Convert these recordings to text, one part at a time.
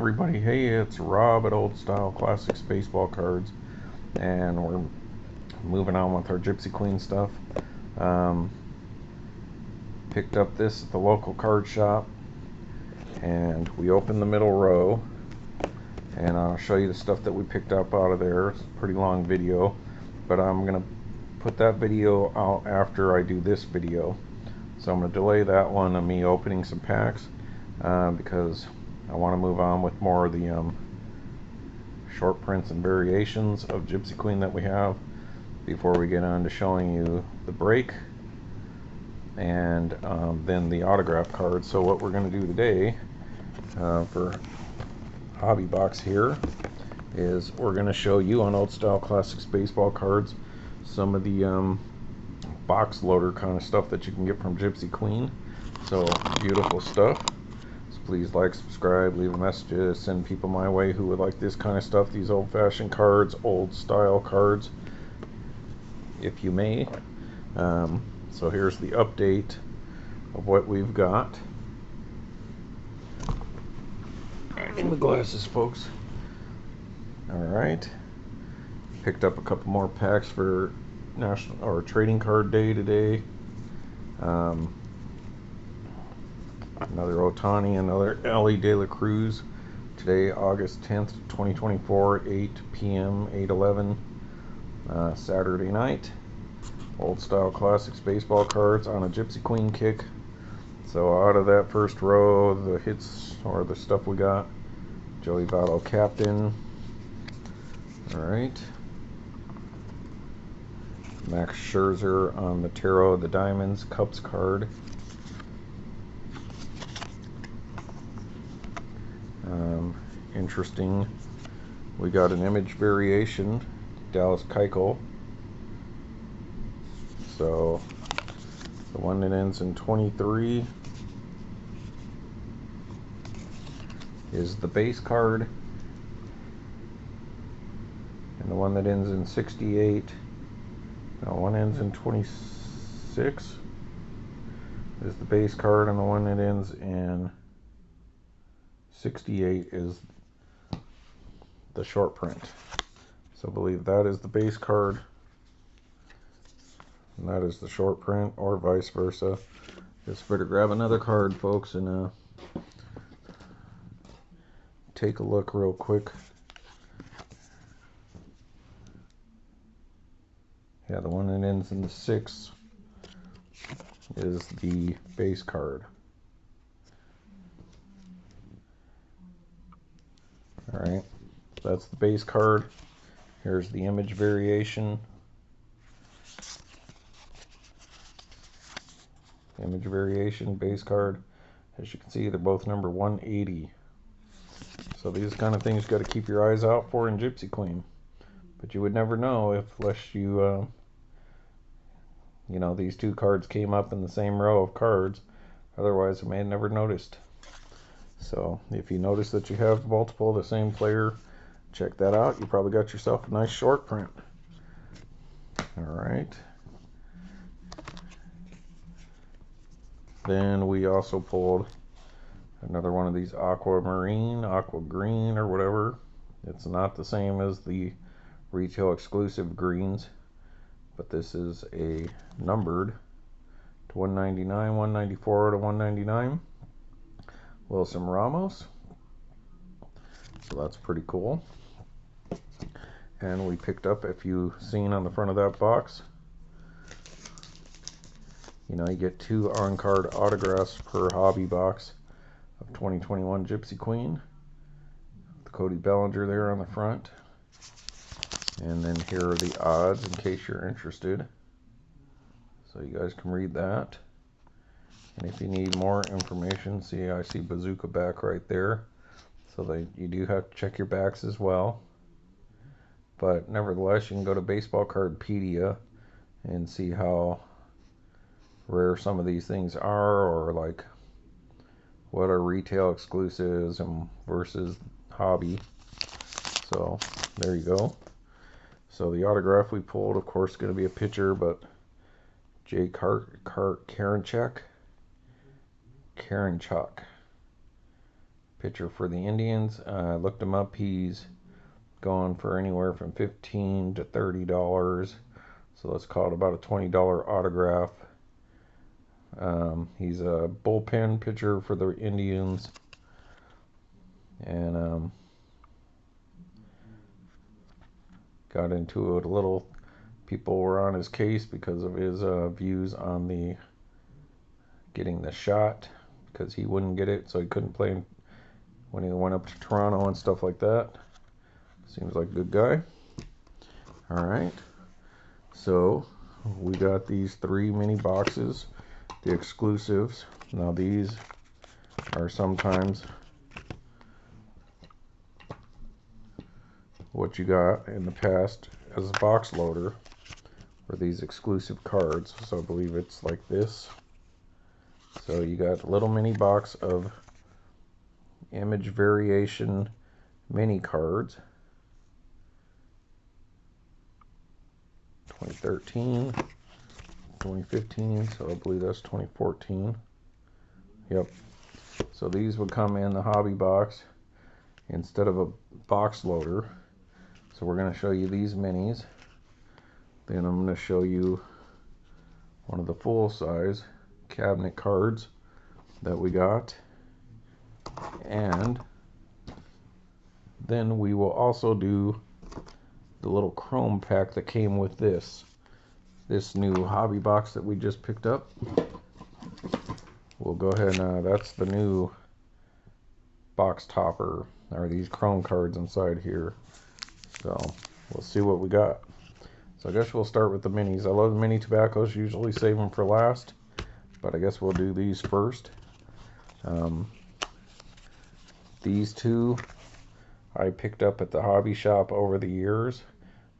everybody, hey, it's Rob at Old Style Classics Baseball Cards, and we're moving on with our Gypsy Queen stuff. Picked up this at the local card shop, and we opened the middle row, and I'll show you the stuff that we picked up out of there. It's a pretty long video, but I'm going to put that video out after I do this video. So I'm going to delay that one of me opening some packs, because I want to move on with more of the short prints and variations of Gypsy Queen that we have before we get on to showing you the break and then the autograph cards. So what we're going to do today for Hobby Box here is we're going to show you on Old Style Classics baseball cards some of the box loader kind of stuff that you can get from Gypsy Queen. So beautiful stuff. Please like, subscribe, leave a message, send people my way who would like this kind of stuff, these old-fashioned cards, old style cards, if you may. So here's the update of what we've got. I need my glasses, folks. Alright, picked up a couple more packs for National or Trading Card Day today. Another Otani, another Ellie De La Cruz. Today, August 10th, 2024 at 8 p.m., 8/11, Saturday night. Old Style Classics baseball cards on a Gypsy Queen kick. So out of that first row, the hits, or the stuff we got, Joey Votto captain. Alright. Max Scherzer on the Tarot of the Diamonds Cups card. Interesting. We got an image variation, Dallas Keuchel. So the one that ends in 23 is the base card, and the one that ends in 68, no, one ends in 26 is the base card, and the one that ends in 68 is the short print. So I believe that is the base card and that is the short print, or vice versa. Just better grab another card, folks, and take a look real quick. Yeah, the one that ends in the 6 is the base card. Alright, that's the base card. Here's the image variation. Image variation, base card. As you can see, they're both number 180. So these kind of things you got to keep your eyes out for in Gypsy Queen. But you would never know unless you, you know, these two cards came up in the same row of cards. Otherwise, I may have never noticed. So if you notice that you have multiple of the same player, check that out. You probably got yourself a nice short print. Alright. Then we also pulled another one of these aquamarine, aqua green, or whatever. It's not the same as the retail exclusive greens, but this is a numbered to 199, 194 to 199. Wilson Ramos. So that's pretty cool. And we picked up, if you've seen on the front of that box, you know, you get 2 on-card autographs per hobby box of 2021 Gypsy Queen. The Cody Bellinger there on the front. And then here are the odds in case you're interested. So you guys can read that. And if you need more information, see, I see Bazooka back right there. So that you do have to check your backs as well. But nevertheless, you can go to Baseball Cardpedia and see how rare some of these things are, or like what are retail exclusives and versus hobby. So there you go. So the autograph we pulled, of course, is going to be a pitcher, but Jay Karinchak. pitcher for the Indians. I looked him up. He's going for anywhere from $15 to $30. So let's call it about a $20 autograph. He's a bullpen pitcher for the Indians. And got into it a little. People were on his case because of his views on the getting the shot, because he wouldn't get it, so he couldn't play when he went up to Toronto and stuff like that. Seems like a good guy. Alright, so we got these 3 mini boxes, the exclusives. Now these are sometimes what you got in the past as a box loader for these exclusive cards. So I believe it's like this. So you got a little mini box of image variation mini cards. 2013, 2015, so I believe that's 2014. Yep. So these would come in the hobby box instead of a box loader. So we're going to show you these minis. Then I'm going to show you one of the full size cabinet cards that we got. And then we will also do the little chrome pack that came with this new hobby box that we just picked up. We'll go ahead and that's the new box topper. There are these chrome cards inside here. So we'll see what we got. So I guess we'll start with the minis. I love the mini tobaccos. Usually save them for last, but I guess we'll do these first. These two I picked up at the hobby shop over the years.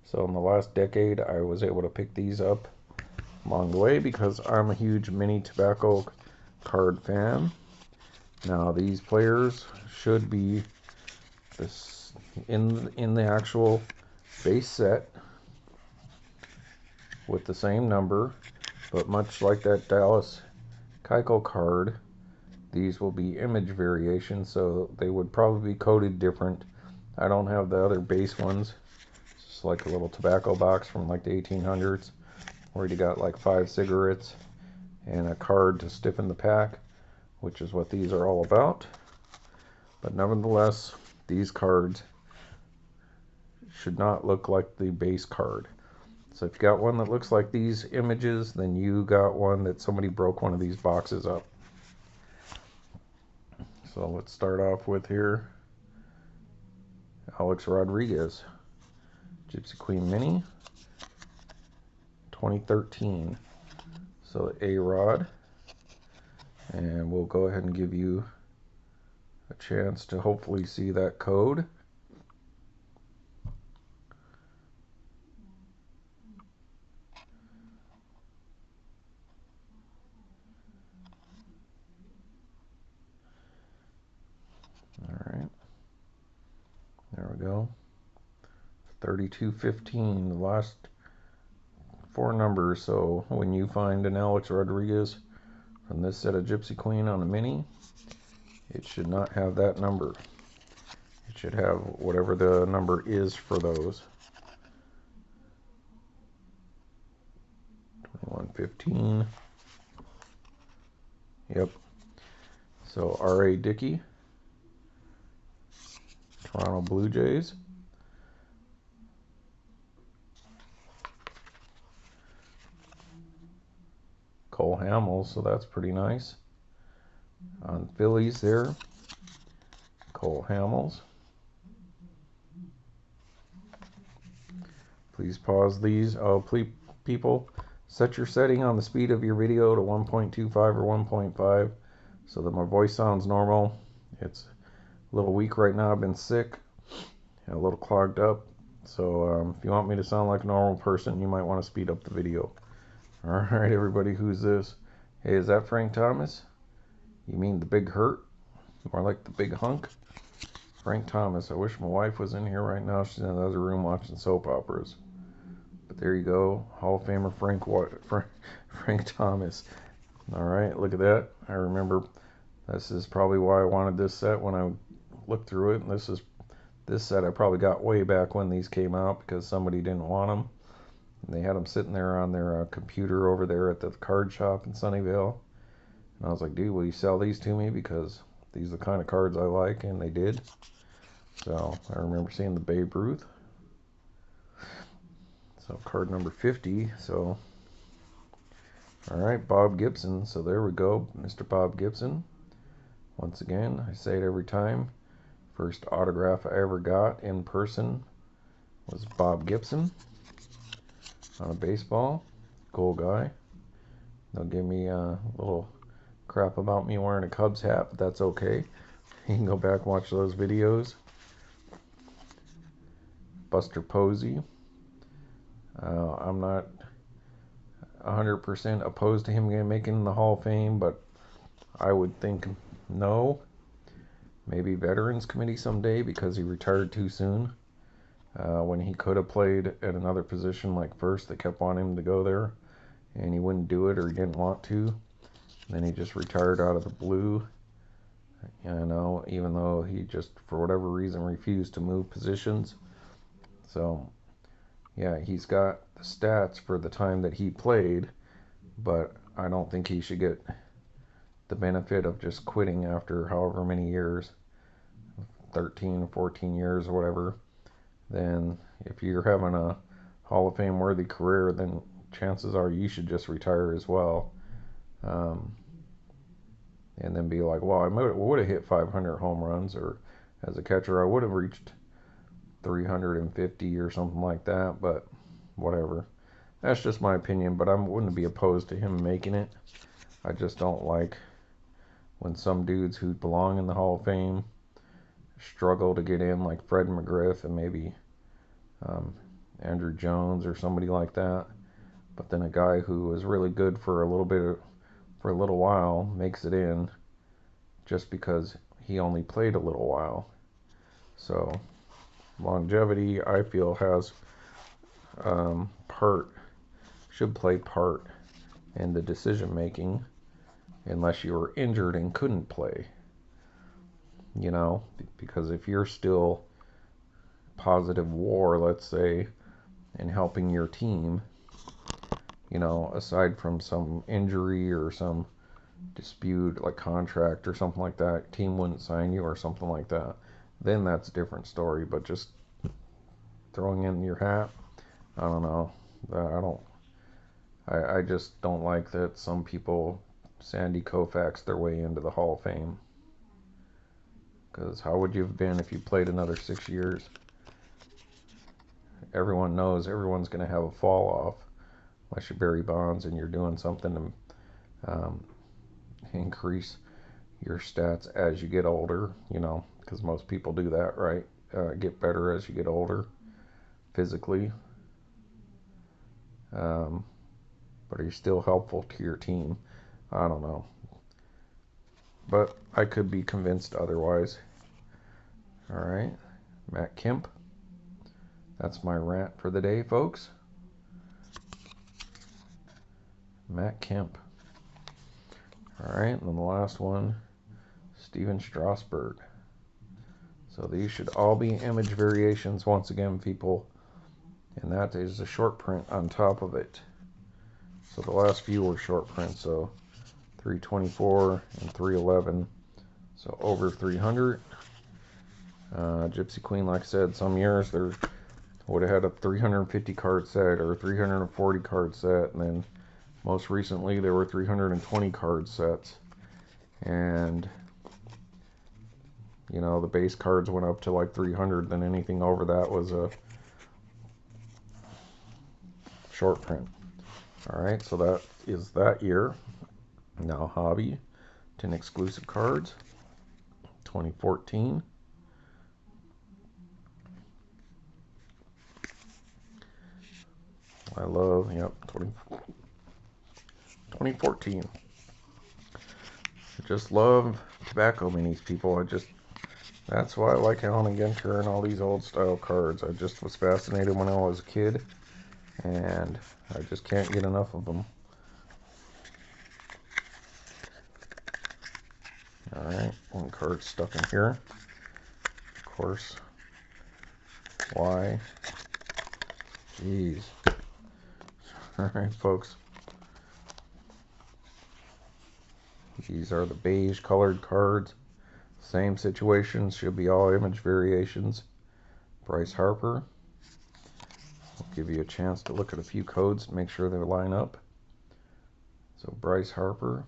So in the last decade I was able to pick these up along the way because I'm a huge mini tobacco card fan. Now these players should be this in the actual base set with the same number, but much like that Dallas Keuchel card, these will be image variations, so they would probably be coded different. I don't have the other base ones. It's just like a little tobacco box from like the 1800s where you got like 5 cigarettes and a card to stiffen the pack, which is what these are all about. But nevertheless, these cards should not look like the base card. So if you got one that looks like these images, then you got one that somebody broke one of these boxes up. So let's start off with here Alex Rodriguez, Gypsy Queen Mini, 2013. So A-Rod, and we'll go ahead and give you a chance to hopefully see that code. Alright, there we go. 3215, the last 4 numbers. So when you find an Alex Rodriguez from this set of Gypsy Queen on a mini, it should not have that number. It should have whatever the number is for those. 2115. Yep. So R.A. Dickey, Toronto Blue Jays. Cole Hamels, so that's pretty nice. On Phillies there, Cole Hamels. Please pause these. Oh, please, people, set your setting on the speed of your video to 1.25 or 1.5 so that my voice sounds normal. It's a little weak right now. I've been sick and a little clogged up. So if you want me to sound like a normal person, you might want to speed up the video. Alright, everybody, who's this? Hey, is that Frank Thomas? You mean the big hurt? More like the big hunk? Frank Thomas. I wish my wife was in here right now. She's in the other room watching soap operas. But there you go. Hall of Famer Frank Thomas. Alright, look at that. I remember this is probably why I wanted this set when I look through it. And this set I probably got way back when these came out because somebody didn't want them. And they had them sitting there on their computer over there at the card shop in Sunnyvale. And I was like, dude, will you sell these to me? Because these are the kind of cards I like, and they did. So I remember seeing the Babe Ruth. So card number 50. So, all right, Bob Gibson. So there we go, Mr. Bob Gibson. Once again, I say it every time. First autograph I ever got in person was Bob Gibson on a baseball. Cool guy. They'll give me a little crap about me wearing a Cubs hat, but that's okay. You can go back and watch those videos. Buster Posey. I'm not 100% opposed to him making the Hall of Fame, but I would think no. Maybe Veterans Committee someday because he retired too soon. When he could have played at another position like first, they kept wanting him to go there, and he wouldn't do it or he didn't want to. And then he just retired out of the blue. You know, even though he just, for whatever reason, refused to move positions. So, yeah, he's got the stats for the time that he played, but I don't think he should get the benefit of just quitting after however many years, 13, 14 years or whatever. Then if you're having a Hall of Fame worthy career, then chances are you should just retire as well. And then be like, well, I would have hit 500 home runs, or as a catcher I would have reached 350 or something like that, but whatever. That's just my opinion, but I wouldn't be opposed to him making it. I just don't like when some dudes who belong in the Hall of Fame struggle to get in, like Fred McGriff and maybe Andrew Jones or somebody like that. But then a guy who was really good for a little while makes it in just because he only played a little while. So longevity, I feel, has should play part in the decision making, unless you were injured and couldn't play. You know, because if you're still positive WAR, let's say, and helping your team, you know, aside from some injury or some dispute like contract or something like that, team wouldn't sign you or something like that, then that's a different story. But just throwing in your hat, I don't know. I just don't like that some people Sandy Koufax their way into the Hall of Fame. Because how would you have been if you played another 6 years? Everyone knows everyone's going to have a fall off, unless you're Barry Bonds and you're doing something to increase your stats as you get older, you know, because most people do that, right? Get better as you get older, physically. But are you still helpful to your team? I don't know. But I could be convinced otherwise. Alright, Matt Kemp. That's my rant for the day, folks. Matt Kemp. Alright, and then the last one, Steven Strasburg. So these should all be image variations once again, people. And that is a short print on top of it. So the last few were short print, so 324 and 311. So over 300. Gypsy Queen, like I said, some years there would have had a 350 card set or a 340 card set, and then most recently there were 320 card sets. And you know, the base cards went up to like 300, then anything over that was a short print. Alright, so that is that year. Now hobby, 10 exclusive cards, 2014. I love, yep, 2014. I just love tobacco minis, people. That's why I like Allen & Ginter and all these old style cards. I just was fascinated when I was a kid, and I just can't get enough of them. Alright, one card stuck in here. Of course. Y. Jeez. Alright, folks. These are the beige colored cards. Same situation. Should be all image variations. Bryce Harper. I'll give you a chance to look at a few codes, make sure they line up. So Bryce Harper.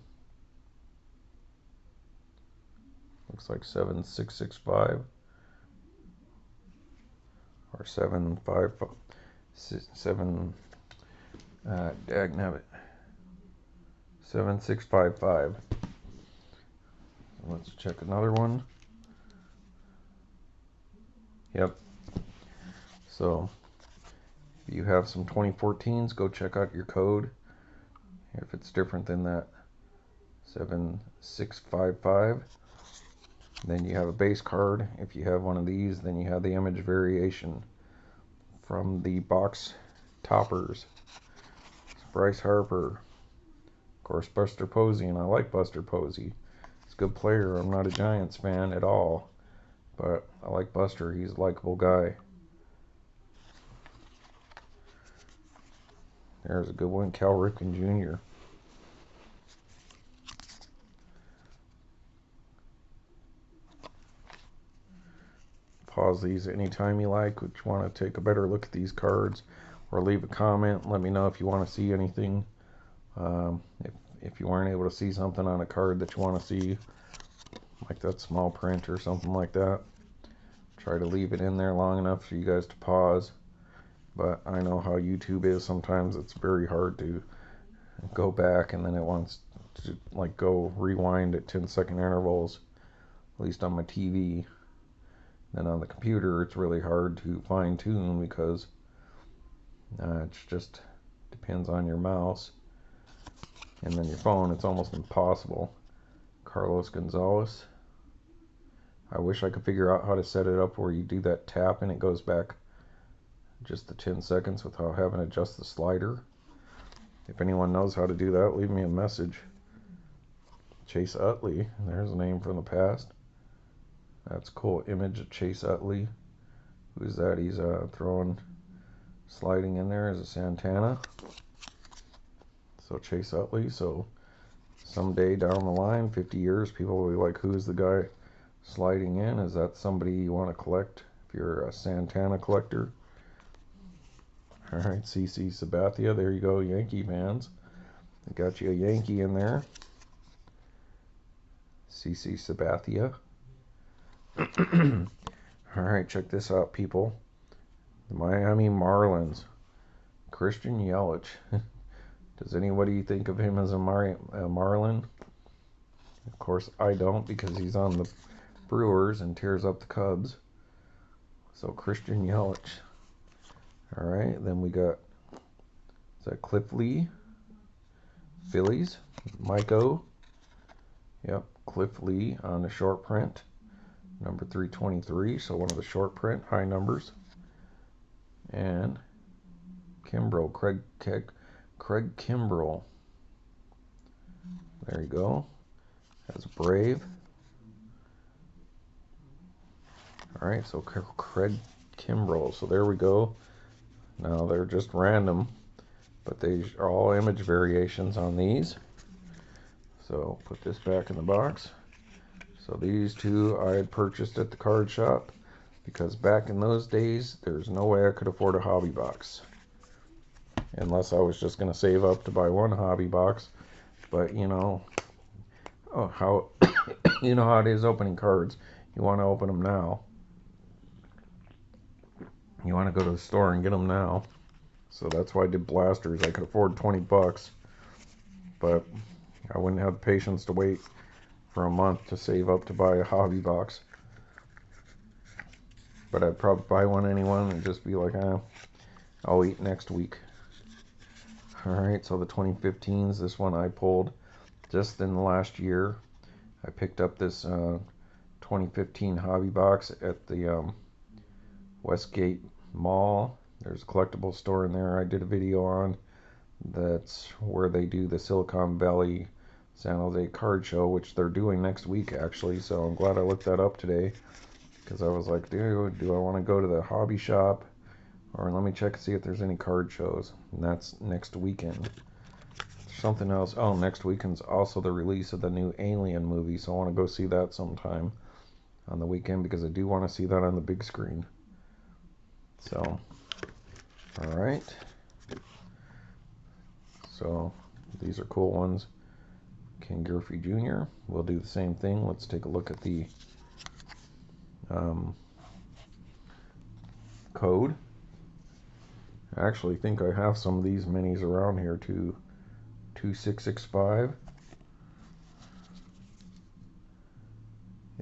Looks like 7665 or 755. 7655. Let's check another one. Yep. So if you have some 2014s, go check out your code. If it's different than that 7655, then you have a base card. If you have one of these, then you have the image variation from the box toppers. It's Bryce Harper. Of course, Buster Posey, and I like Buster Posey. He's a good player. I'm not a Giants fan at all, but I like Buster. He's a likable guy. There's a good one, Cal Ripken Jr. Pause these anytime you like, if you want to take a better look at these cards, or leave a comment. Let me know if you want to see anything. If you weren't able to see something on a card that you want to see, like that small print or something like that, try to leave it in there long enough for you guys to pause. But I know how YouTube is. Sometimes it's very hard to go back, and then it wants to like go rewind at 10-second intervals, at least on my TV. Then on the computer it's really hard to fine tune because it just depends on your mouse. And then your phone, it's almost impossible. Carlos Gonzalez. I wish I could figure out how to set it up where you do that tap and it goes back just the 10 seconds without having to adjust the slider. If anyone knows how to do that, leave me a message. Chase Utley, there's a name from the past. That's cool. Image of Chase Utley. Who's that? He's sliding in there as a Santana. So Chase Utley. So someday down the line, 50 years, people will be like, who's the guy sliding in? Is that somebody you want to collect if you're a Santana collector? Alright, CC Sabathia, there you go, Yankee fans. I got you a Yankee in there. CC Sabathia. Alright, check this out, people. The Miami Marlins. Christian Yelich. Does anybody think of him as a Marlin? Of course, I don't, because he's on the Brewers and tears up the Cubs. So, Christian Yelich. Alright, then we got, is that Cliff Lee? Phillies. Mike O. Yep, Cliff Lee on the short print. Number 323, so one of the short print high numbers. And Kimbrel, Craig Kimbrel. There you go. That's Brave. Alright, so Craig Kimbrel. So there we go. Now they're just random, but they are all image variations on these. So put this back in the box. So these two I had purchased at the card shop because back in those days there's no way I could afford a hobby box unless I was just going to save up to buy one hobby box. But you know, how you know how it is opening cards. You want to open them now. You want to go to the store and get them now. So that's why I did blasters. I could afford 20 bucks, but I wouldn't have the patience to wait for a month to save up to buy a hobby box. But I'd probably buy one anyway and just be like, I'll eat next week. Alright, so the 2015s, this one I pulled just in the last year. I picked up this 2015 hobby box at the Westgate Mall. There's a collectible store in there I did a video on. That's where they do the Silicon Valley San Jose card show, which they're doing next week actually, so I'm glad I looked that up today. because I was like, dude, do I want to go to the hobby shop, or let me check and see if there's any card shows? And that's next weekend. Something else. Oh, next weekend's also the release of the new Alien movie, so I want to go see that sometime on the weekend because I do want to see that on the big screen. So, all right. So these are cool ones. Ken Griffey Jr. We'll do the same thing. Let's take a look at the code. I actually think I have some of these minis around here too. 2665.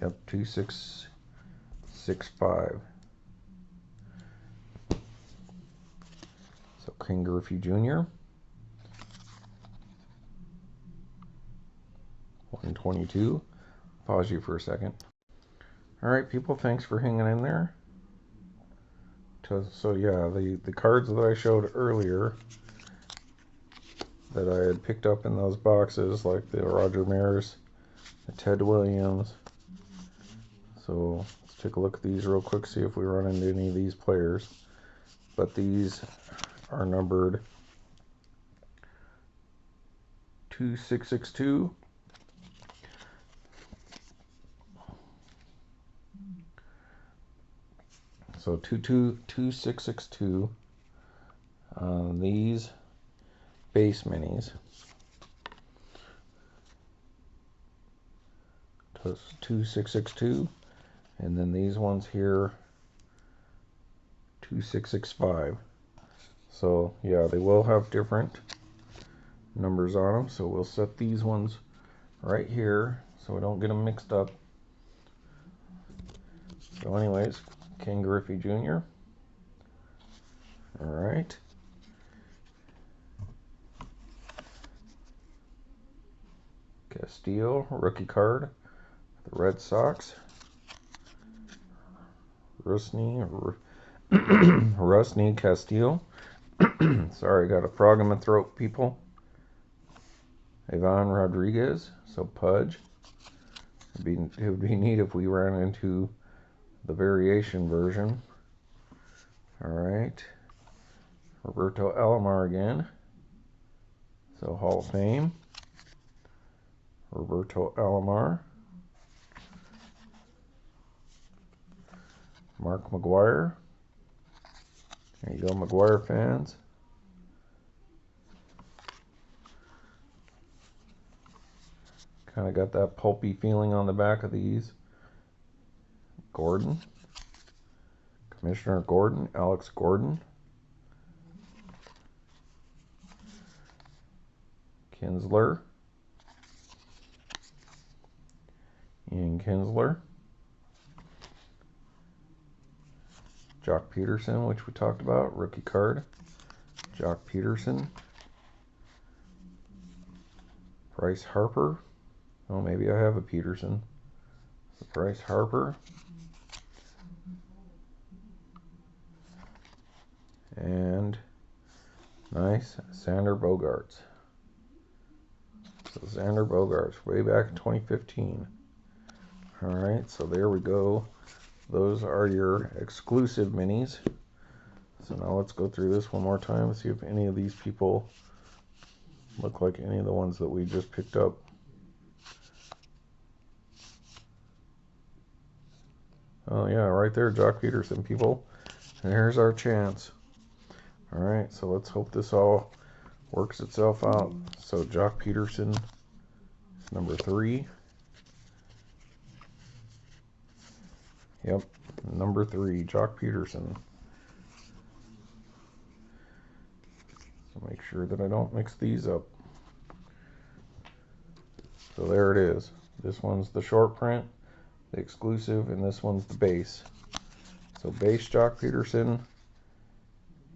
Yep, 2665. So Ken Griffey Jr. 122. Pause you for a second. Alright people, thanks for hanging in there. So yeah, the cards that I showed earlier that I had picked up in those boxes, like the Roger Maris, the Ted Williams. So let's take a look at these real quick, see if we run into any of these players. But these are numbered 2662. So 2662 on these base minis. 2662, and then these ones here 2665. So yeah, they will have different numbers on them, so we'll set these ones right here so we don't get them mixed up. So anyways, Ken Griffey Jr. Alright. Castillo, rookie card. The Red Sox. Rusney Castillo. Sorry, I got a frog in my throat, people. Ivan Rodriguez, so Pudge. It would be neat if we ran into the variation version. Alright. Roberto Alomar again. So Hall of Fame. Roberto Alomar. Mark McGwire. There you go, McGwire fans. Kind of got that pulpy feeling on the back of these. Gordon. Commissioner Gordon, Alex Gordon. Kinsler. Ian Kinsler. Jock Pederson, which we talked about, rookie card. Jock Pederson. Bryce Harper. Oh, maybe I have a Pederson. Bryce Harper. And nice, Xander Bogaerts. So Xander Bogaerts, way back in 2015. Alright, so there we go. Those are your exclusive minis. So now let's go through this one more time and see if any of these people look like any of the ones that we just picked up. Oh yeah, right there, Jock Pederson, people. And here's our chance. Alright, so let's hope this all works itself out. So Jock Pederson is number 3. Yep, number 3, Jock Pederson. So make sure that I don't mix these up. So there it is. This one's the short print, the exclusive, and this one's the base. So base Jock Pederson,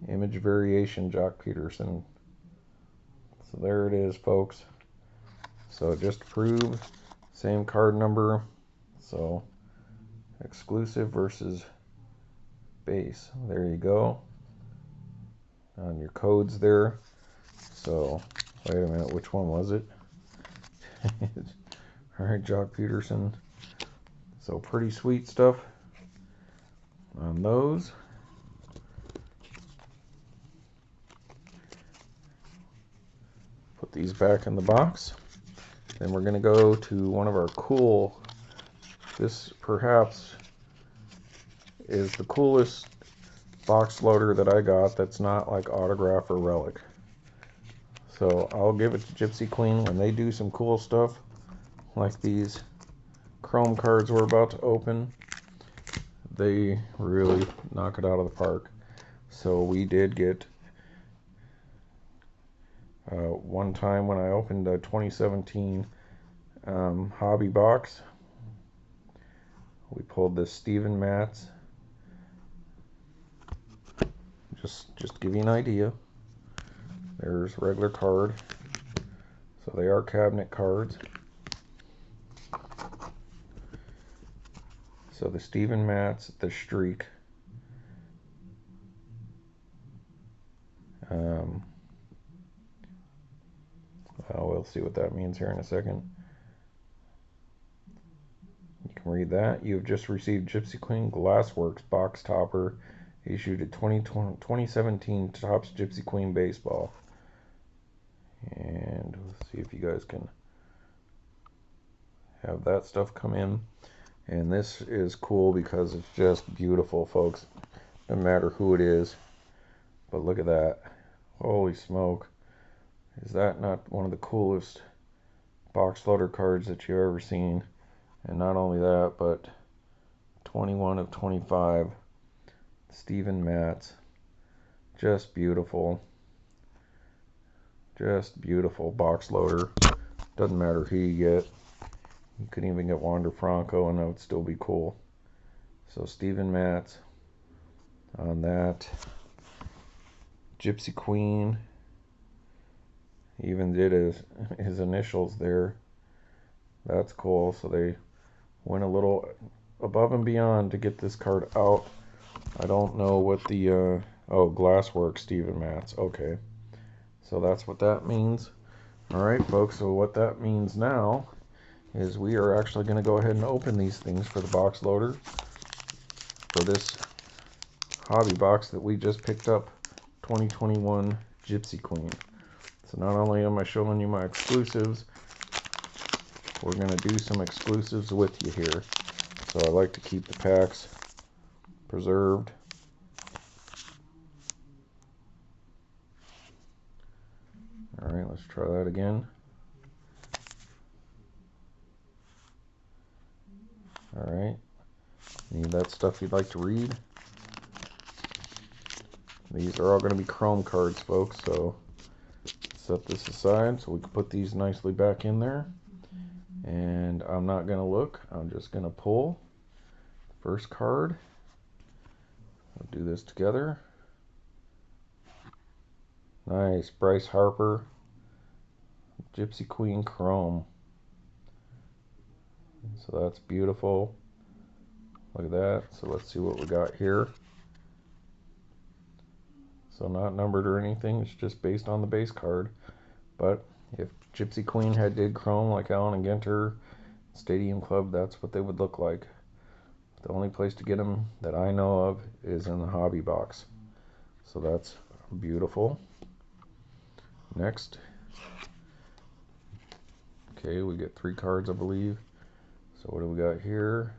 image variation Jock Pederson. So there it is, folks. So just to prove, same card number. So exclusive versus base. There you go. On your codes there. So wait a minute, which one was it? Alright, Jock Pederson. So pretty sweet stuff. on those. Put these back in the box. Then we're going to go to one of our cool, this perhaps is the coolest box loader that I got that's not like autograph or relic. So I'll give it to Gypsy Queen when they do some cool stuff like these chrome cards we're about to open. They really knock it out of the park. So we did get one time when I opened a 2017 hobby box, we pulled this Steven Matz. Just give you an idea. There's regular card. So they are cabinet cards. So the Steven Matz, the Streak. We'll see what that means here in a second. You can read that. You have just received Gypsy Queen Glassworks box topper issued at 2017 Topps Gypsy Queen Baseball. And let's see if you guys can have that stuff come in. And this is cool because it's just beautiful, folks. No matter who it is. But look at that. Holy smoke. Is that not one of the coolest box loader cards that you've ever seen? And not only that, but 21 of 25. Steven Matz. Just beautiful. Just beautiful box loader. Doesn't matter who you get. You could even get Wander Franco and that would still be cool. So Steven Matz on that. Gypsy Queen. He even did his initials there. That's cool. So they went a little above and beyond to get this card out. I don't know what the oh, Glassworks Steven Matz. Okay. So that's what that means. Alright folks, so what that means now is we are actually going to go ahead and open these things for the box loader for this hobby box that we just picked up, 2021 Gypsy Queen. So not only am I showing you my exclusives, we're going to do some exclusives with you here. So I like to keep the packs preserved. Alright, let's try that again. Alright, need that stuff you'd like to read. These are all going to be chrome cards, folks, so set this aside so we can put these nicely back in there. And I'm not going to look, I'm just going to pull first card. We'll do this together. Nice, Bryce Harper, Gypsy Queen Chrome. So that's beautiful. Look at that. So let's see what we got here. So not numbered or anything, it's just based on the base card. But if Gypsy Queen did chrome like Allen and Ginter, Stadium Club, that's what they would look like. The only place to get them that I know of is in the hobby box. So that's beautiful. Next. Okay, we get 3 cards, I believe. So what do we got here?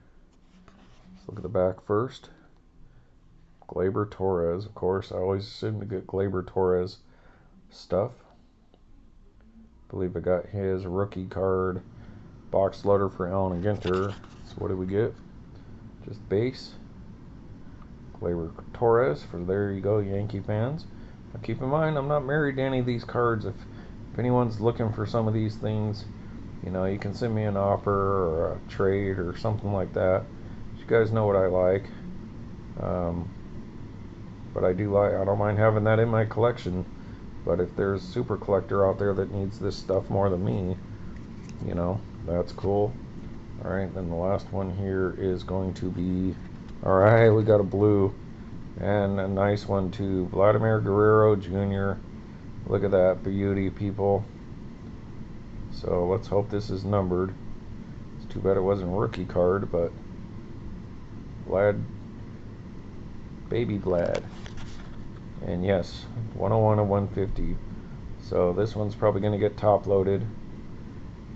Let's look at the back first. Gleyber Torres, of course. I always assume to get Gleyber Torres stuff. I believe I got his rookie card box loader for Allen and Ginter. So what did we get? Just base. Gleyber Torres, for there you go, Yankee fans. Now keep in mind, I'm not married to any of these cards. If anyone's looking for some of these things, you know, you can send me an offer or a trade or something like that. You guys know what I like. But I don't mind having that in my collection. But if there's a super collector out there that needs this stuff more than me, you know, that's cool. Alright, then the last one here is going to be, alright, we got a blue. And a nice one too. Vladimir Guerrero Jr. Look at that beauty, people. So let's hope this is numbered. It's too bad it wasn't a rookie card, but Vlad Baby Vlad. And yes, 101 and 150. So this one's probably going to get top loaded.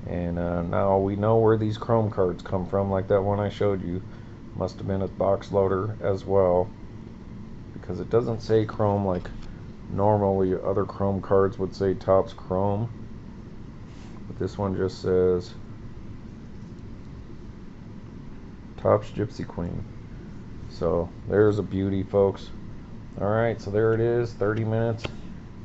And now we know where these chrome cards come from, like that one I showed you. Must have been a box loader as well, because it doesn't say chrome like normally other chrome cards would say Topps Chrome. But this one just says Topps Gypsy Queen. So there's a beauty, folks. Alright, so there it is, 30 minutes.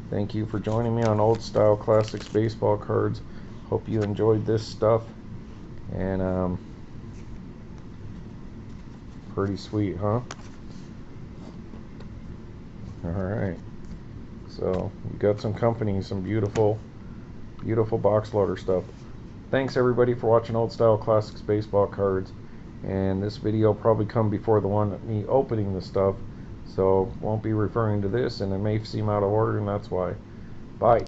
Thank you for joining me on Old Style Classics baseball cards. Hope you enjoyed this stuff. And pretty sweet, huh? Alright. So we got some company, some beautiful box loader stuff. Thanks everybody for watching Old Style Classics baseball cards. And this video will probably come before the one of me opening the stuff. So won't be referring to this, and it may seem out of order, and that's why. Bye.